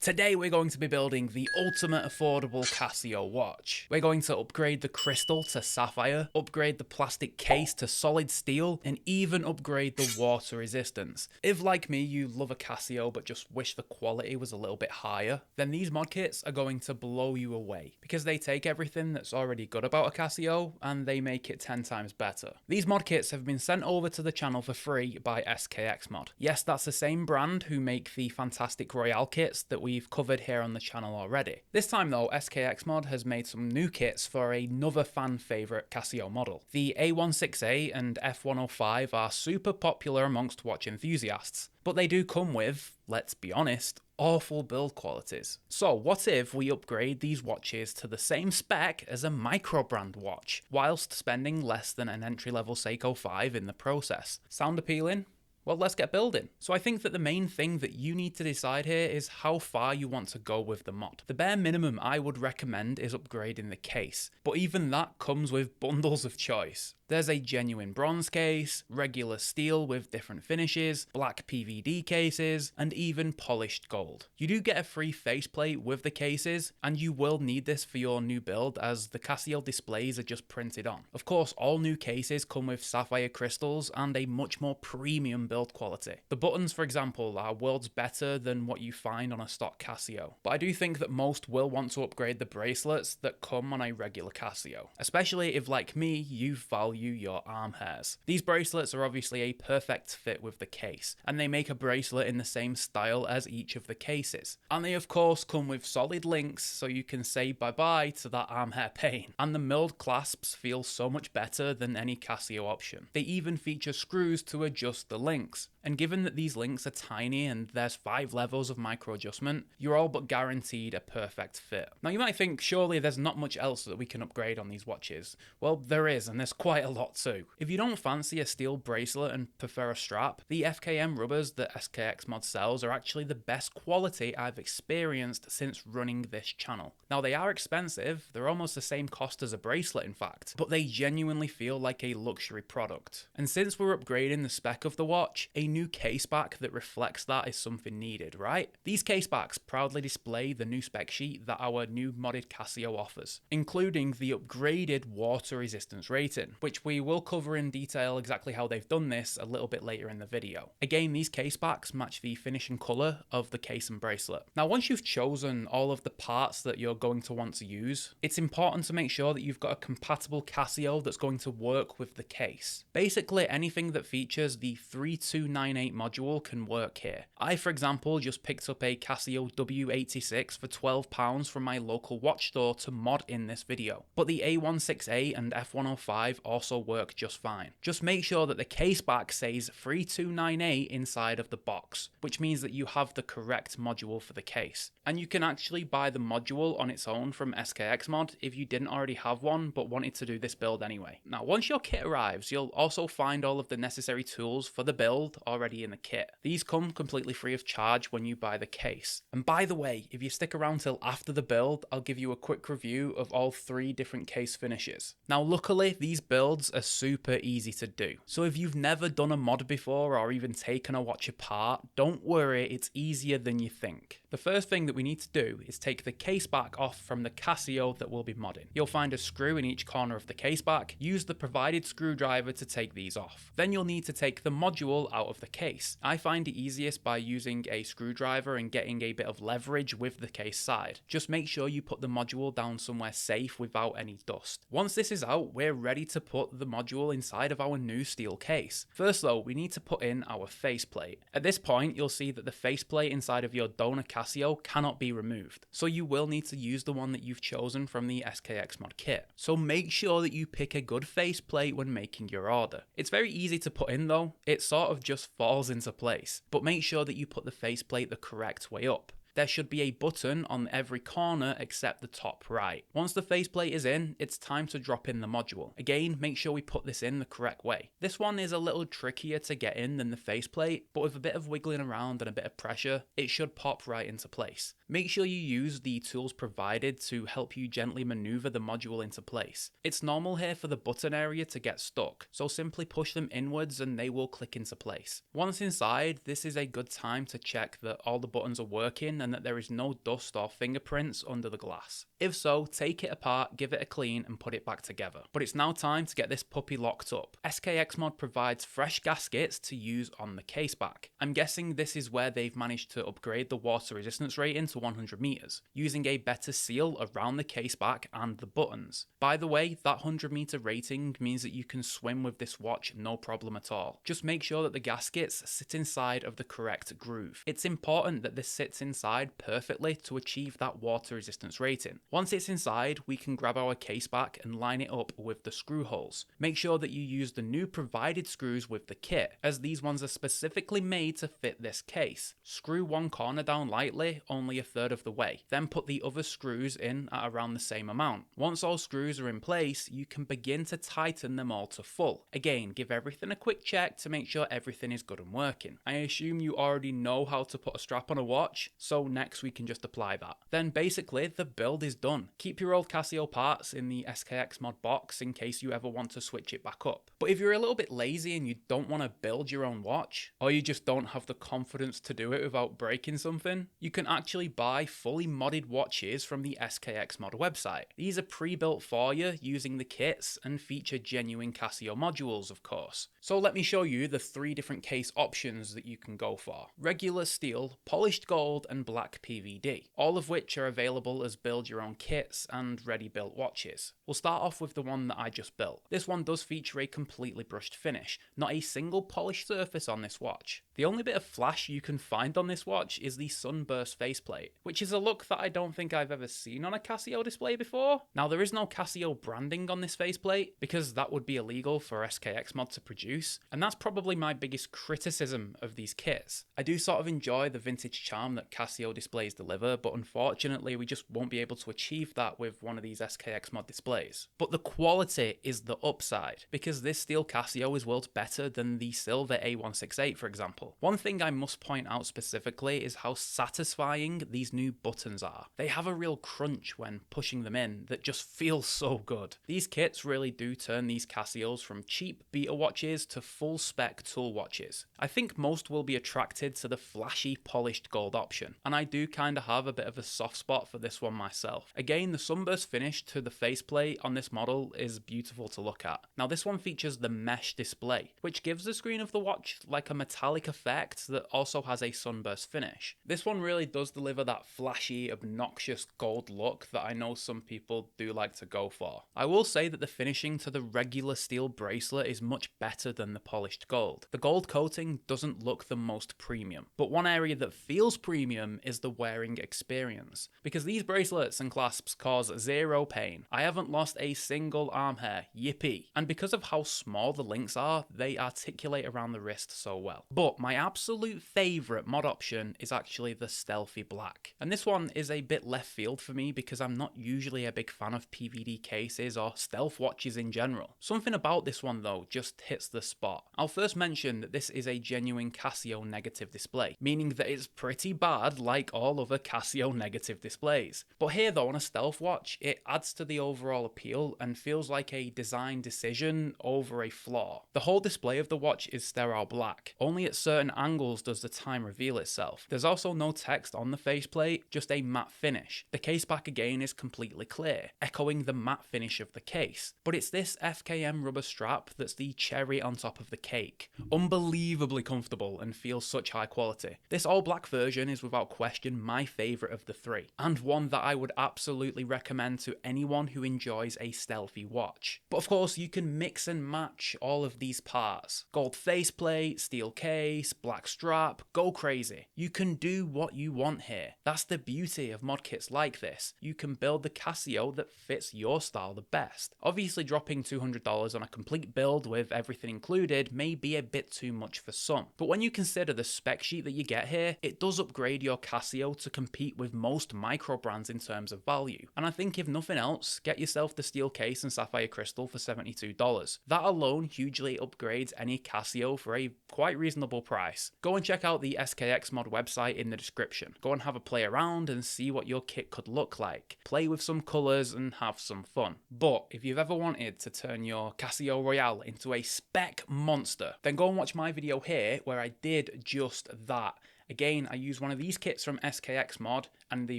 Today we're going to be building the ultimate affordable Casio watch. We're going to upgrade the crystal to sapphire, upgrade the plastic case to solid steel, and even upgrade the water resistance. If like me you love a Casio but just wish the quality was a little bit higher, then these mod kits are going to blow you away because they take everything that's already good about a Casio and they make it 10 times better. These mod kits have been sent over to the channel for free by SKXMOD. Yes, that's the same brand who make the fantastic Royale kits that we've covered here on the channel already. This time though, SKXMOD has made some new kits for another fan favourite Casio model. The A168 and F-105 are super popular amongst watch enthusiasts, but they do come with, let's be honest, awful build qualities. So what if we upgrade these watches to the same spec as a micro brand watch, whilst spending less than an entry-level Seiko 5 in the process? Sound appealing? Well, let's get building. So I think that the main thing that you need to decide here is how far you want to go with the mod. The bare minimum I would recommend is upgrading the case, but even that comes with bundles of choice. There's a genuine bronze case, regular steel with different finishes, black PVD cases, and even polished gold. You do get a free faceplate with the cases, and you will need this for your new build as the Casio displays are just printed on. Of course, all new cases come with sapphire crystals and a much more premium build quality. The buttons, for example, are worlds better than what you find on a stock Casio, but I do think that most will want to upgrade the bracelets that come on a regular Casio, especially if, like me, you value your arm hairs. These bracelets are obviously a perfect fit with the case, and they make a bracelet in the same style as each of the cases. And they of course come with solid links so you can say bye-bye to that arm hair pain. And the milled clasps feel so much better than any Casio option. They even feature screws to adjust the links. And given that these links are tiny and there's 5 levels of micro adjustment, you're all but guaranteed a perfect fit. Now you might think surely there's not much else that we can upgrade on these watches. Well, there is, and there's quite a lot too. If you don't fancy a steel bracelet and prefer a strap, the FKM rubbers that SKXMOD sells are actually the best quality I've experienced since running this channel. Now they are expensive, they're almost the same cost as a bracelet in fact, but they genuinely feel like a luxury product. And since we're upgrading the spec of the watch, a new case back that reflects that is something needed, right? These case backs proudly display the new spec sheet that our new modded Casio offers, including the upgraded water resistance rating, which we will cover in detail exactly how they've done this a little bit later in the video. Again, these case backs match the finish and colour of the case and bracelet. Now once you've chosen all of the parts that you're going to want to use, it's important to make sure that you've got a compatible Casio that's going to work with the case. Basically anything that features the 3298 module can work here. I, for example, just picked up a Casio W86 for £12 from my local watch store to mod in this video. But the A168 and F-105 also work just fine. Just make sure that the case back says 3298 inside of the box, which means that you have the correct module for the case. And you can actually buy the module on its own from SKXMOD if you didn't already have one but wanted to do this build anyway. Now once your kit arrives, you'll also find all of the necessary tools for the build already in the kit. These come completely free of charge when you buy the case. And by the way, if you stick around till after the build, I'll give you a quick review of all 3 different case finishes. Now luckily, these builds are super easy to do. So if you've never done a mod before or even taken a watch apart, don't worry, it's easier than you think. The first thing that we need to do is take the case back off from the Casio that we'll be modding. You'll find a screw in each corner of the case back. Use the provided screwdriver to take these off. Then you'll need to take the module out of the case. I find it easiest by using a screwdriver and getting a bit of leverage with the case side. Just make sure you put the module down somewhere safe without any dust. Once this is out, we're ready to put the module inside of our new steel case. First though, we need to put in our faceplate. At this point, you'll see that the faceplate inside of your donor Casio cannot be removed, so you will need to use the one that you've chosen from the SKXMOD kit. So make sure that you pick a good faceplate when making your order. It's very easy to put in though, it sort of just falls into place, but make sure that you put the faceplate the correct way up. There should be a button on every corner except the top right. Once the faceplate is in, it's time to drop in the module. Again, make sure we put this in the correct way. This one is a little trickier to get in than the faceplate, but with a bit of wiggling around and a bit of pressure, it should pop right into place. Make sure you use the tools provided to help you gently maneuver the module into place. It's normal here for the button area to get stuck, so simply push them inwards and they will click into place. Once inside, this is a good time to check that all the buttons are working certain and that there is no dust or fingerprints under the glass. If so, take it apart, give it a clean and put it back together. But it's now time to get this puppy locked up. SKXMOD provides fresh gaskets to use on the caseback. I'm guessing this is where they've managed to upgrade the water resistance rating to 100 meters, using a better seal around the caseback and the buttons. By the way, that 100 meter rating means that you can swim with this watch no problem at all. Just make sure that the gaskets sit inside of the correct groove. It's important that this sits inside perfectly to achieve that water resistance rating. Once it's inside, we can grab our caseback and line it up with the screw holes. Make sure that you use the new provided screws with the kit, as these ones are specifically made to fit this case. Screw one corner down lightly, only a third of the way. Then put the other screws in at around the same amount. Once all screws are in place, you can begin to tighten them all to full. Again, give everything a quick check to make sure everything is good and working. I assume you already know how to put a strap on a watch, so next we can just apply that. Then basically the build is done. Keep your old Casio parts in the SKXMOD box in case you ever want to switch it back up. But if you're a little bit lazy and you don't want to build your own watch, or you just don't have the confidence to do it without breaking something, you can actually buy fully modded watches from the SKXMOD website. These are pre-built for you using the kits and feature genuine Casio modules, of course. So let me show you the 3 different case options that you can go for. Regular steel, polished gold and black PVD, all of which are available as build your own kits and ready built watches. We'll start off with the one that I just built. This one does feature a completely brushed finish, not a single polished surface on this watch. The only bit of flash you can find on this watch is the sunburst faceplate, which is a look that I don't think I've ever seen on a Casio display before. Now there is no Casio branding on this faceplate because that would be illegal for SKXMOD to produce, and that's probably my biggest criticism of these kits. I do sort of enjoy the vintage charm that Casio displays deliver, but unfortunately we just won't be able to achieve that with one of these SKXMOD displays. But the quality is the upside, because this steel Casio is worlds better than the silver A168, for example. One thing I must point out specifically is how satisfying these new buttons are. They have a real crunch when pushing them in that just feels so good. These kits really do turn these Casios from cheap beta watches to full spec tool watches. I think most will be attracted to the flashy polished gold option, and I do kind of have a bit of a soft spot for this one myself. Again, the sunburst finish to the faceplate on this model is beautiful to look at. Now this one features the mesh display, which gives the screen of the watch like a metallic effect that also has a sunburst finish. This one really does deliver that flashy, obnoxious gold look that I know some people do like to go for. I will say that the finishing to the regular steel bracelet is much better than the polished gold. The gold coating doesn't look the most premium, but one area that feels premium is the wearing experience, because these bracelets and clasps cause zero pain. I haven't lost a single arm hair, yippee. And because of how small the links are, they articulate around the wrist so well. But my absolute favourite mod option is actually the stealthy black. And this one is a bit left field for me because I'm not usually a big fan of PVD cases or stealth watches in general. Something about this one though just hits the spot. I'll first mention that this is a genuine Casio negative display, meaning that it's pretty bad like all other Casio negative displays. But here though, on a stealth watch, it adds to the overall appeal and feels like a design decision over a flaw. The whole display of the watch is sterile black. Only at certain angles does the time reveal itself. There's also no text on the faceplate, just a matte finish. The caseback again is completely clear, echoing the matte finish of the case. But it's this FKM rubber strap that's the cherry on top of the cake. Unbelievably comfortable and feels such high quality. This all black version is without question my favourite of the 3, and one that I would absolutely recommend to anyone who enjoys a stealthy watch. But of course you can mix and match all of these parts. Gold faceplate, steel case, black strap, go crazy. You can do what you want here. That's the beauty of mod kits like this. You can build the Casio that fits your style the best. Obviously dropping $200 on a complete build with everything included may be a bit too much for some, but when you consider the spec sheet that you get here, it does upgrade your Casio to compete with most micro brands in terms of value. And I think if nothing else, get yourself the steel case and sapphire crystal for $72. That alone hugely upgrades any Casio for a quite reasonable price. Go and check out the SKXMOD website in the description. Go and have a play around and see what your kit could look like. Play with some colours and have some fun. But if you've ever wanted to turn your Casio Royale into a spec monster, then go and watch my video here where I did just that. Again, I use one of these kits from SKXMOD and the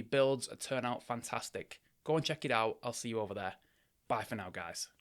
builds turn out fantastic. Go and check it out. I'll see you over there. Bye for now, guys.